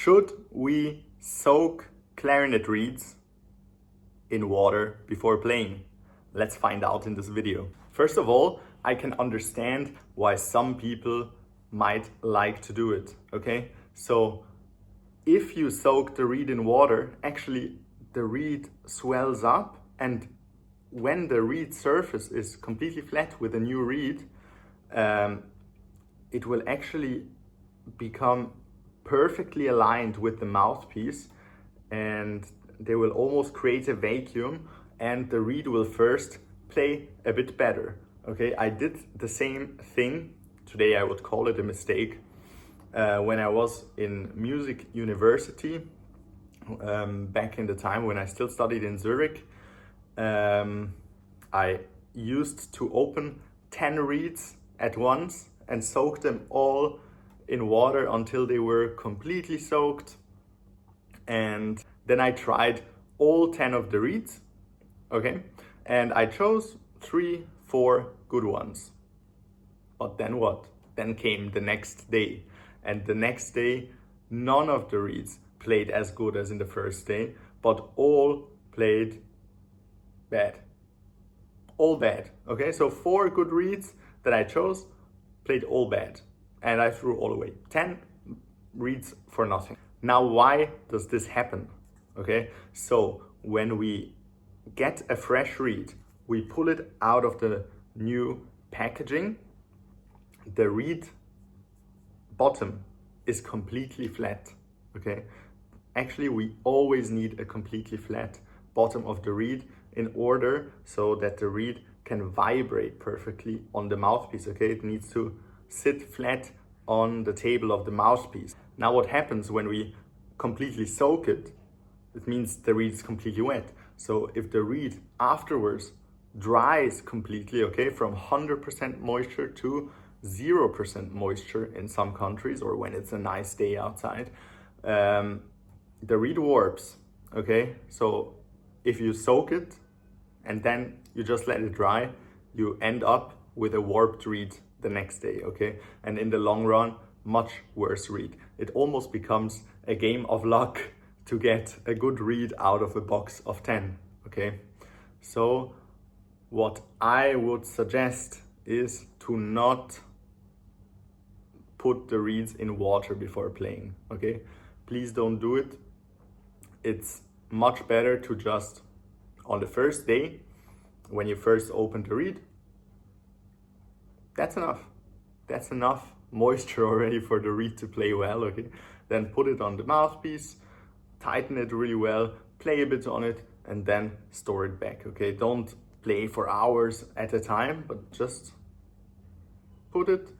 Should we soak clarinet reeds in water before playing? Let's find out in this video. First of all, I can understand why some people might like to do it, okay? So if you soak the reed in water, actually the reed swells up, and when the reed surface is completely flat with a new reed, it will actually become perfectly aligned with the mouthpiece, and they will almost create a vacuum, and the reed will first play a bit better. Okay, I did the same thing. Today I would call it a mistake. When I was in music university, back in the time when I still studied in Zurich, I used to open 10 reeds at once and soak them all in water until they were completely soaked. And then I tried all 10 of the reeds, okay? And I chose 3, 4 good ones. But then what? Then came the next day. And the next day, none of the reeds played as good as in the first day, but all played bad. All bad, okay? So 4 good reeds that I chose played all bad. And I threw all away. 10 reeds for nothing. Now, why does this happen? Okay, so when we get a fresh reed, we pull it out of the new packaging. The reed bottom is completely flat, okay? Actually, we always need a completely flat bottom of the reed in order so that the reed can vibrate perfectly on the mouthpiece, okay? It needs to sit flat on the table of the mouthpiece. Now what happens when we completely soak it? It means the reed is completely wet. So if the reed afterwards dries completely, okay, from 100% moisture to 0% moisture in some countries, or when it's a nice day outside, the reed warps, okay? So if you soak it and then you just let it dry, you end up with a warped reed the next day, okay? And in the long run, much worse reed. It almost becomes a game of luck to get a good reed out of a box of 10, okay? So what I would suggest is to not put the reeds in water before playing, okay? Please don't do it. It's much better to just, on the first day, when you first open the reed, that's enough. That's enough moisture already for the reed to play well, okay? Then put it on the mouthpiece, tighten it really well, play a bit on it, and then store it back, okay? Don't play for hours at a time, but just put it,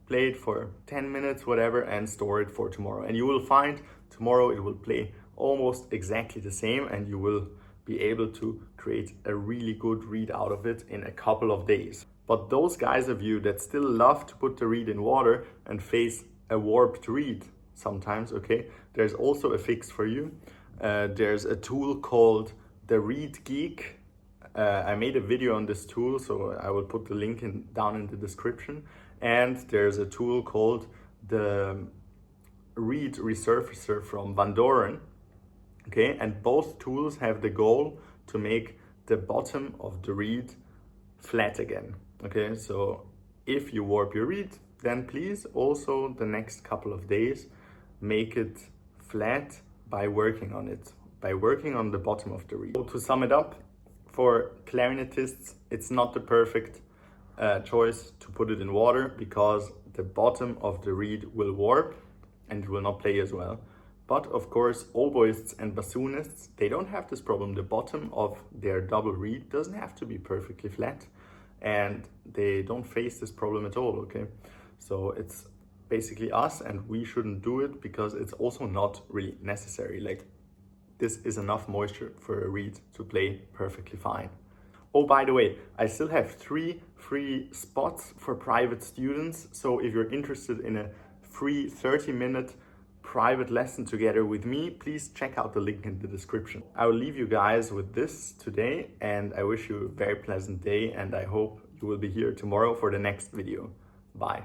play it for 10 minutes, whatever, and store it for tomorrow. And you will find tomorrow it will play almost exactly the same, and you will be able to create a really good reed out of it in a couple of days. But those guys of you that still love to put the reed in water and face a warped reed sometimes, okay, there's also a fix for you. There's a tool called the Reed Geek. I made a video on this tool, so I will put the link down in the description. And there's a tool called the Reed Resurfacer from Van Doren. Okay, and both tools have the goal to make the bottom of the reed flat again. Okay, so if you warp your reed, then please also the next couple of days make it flat by working on it, by working on the bottom of the reed. So to sum it up, for clarinetists, it's not the perfect choice to put it in water because the bottom of the reed will warp and it will not play as well. But of course, oboists and bassoonists, they don't have this problem. The bottom of their double reed doesn't have to be perfectly flat, and they don't face this problem at all, okay? So it's basically us, and we shouldn't do it because it's also not really necessary. Like, this is enough moisture for a reed to play perfectly fine. Oh, by the way, I still have 3 free spots for private students. So if you're interested in a free 30-minute private lesson together with me, please check out the link in the description. I will leave you guys with this today, and I wish you a very pleasant day, and I hope you will be here tomorrow for the next video. Bye.